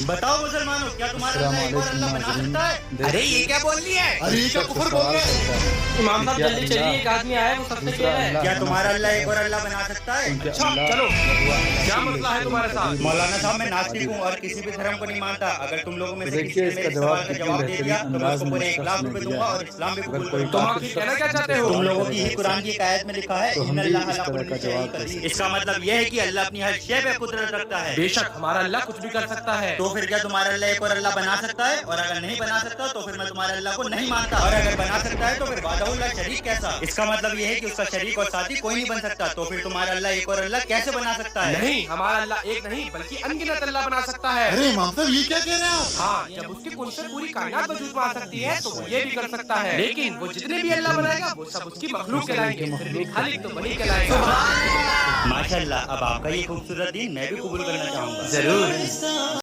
बताओ मुसलमानों, क्या तुम्हारा अल्लाह एक और अल्लाह बना सकता है? अरे ये क्या बोल रही है? अरे ये क्या कुफर बोल रहे हैं? इमाम साहब जल्दी चलिए, एक आदमी आया है, वो सबसे कह रहा है। क्या तुम्हारा अल्लाह एक और अल्लाह बना सकता है? अच्छा चलो, क्या मसला है तुम्हारे साथ? मौलाना साहब, मैं नास्तिक हूँ और किसी भी धर्म को नहीं मानता। अगर तुम लोगों में से किसी ने मेरे इसका सवाल का जवाब दे दिया तो मैं अंदाज उसको में पूरे 1 लाख रुपए दूंगा और इस्लाम भी कबूल करूंगा। तुम आखिर कहना क्या चाहते हो? तुम लोगों की ही कुरान की एक आयत में लिखा है, तो हम इन्ना भी अल्लाह इस अला तरह कुल्ली का शैइन जवाब कदीर। इसका मतलब यह है कि अल्लाह अपनी हर शय पे कुदरत रखता है। बेशक हमारा अल्लाह कुछ भी कर सकता है। तो फिर क्या तुम्हारा अल्लाह एक और अल्लाह बना सकता है? और अगर नहीं बना सकता तो फिर मैं तुम्हारे अल्लाह को नहीं मानता। और अगर बना सकता है तो फिर वादहुल्लाह शरीक कैसा? इसका मतलब यह है कि उसका शरीक और साथी कोई नहीं बन सकता। तो फिर तुम्हारा अल्लाह एक और अल्लाह कैसे बना सकता है? नहीं, हमारा अल्लाह एक नहीं बल्कि अनगिनत अल्लाह बना सकता है। अरे इमाम साहब ये क्या कह रहे हैं आप? हाँ, जब उसके कुल से पूरी कायनात वजूद में आ सकती है तो वो ये भी कर सकता है। लेकिन वो जितने भी अल्लाह बनाएगा वो सब उसकी मखलूक कहलाएंगे, फिर भी खालिक तो वही कहलाएगा। माशाअल्लाह, अब आपका ये खूबसूरत दीन मैं भी कबूल करना चाहूंगा। जरूर।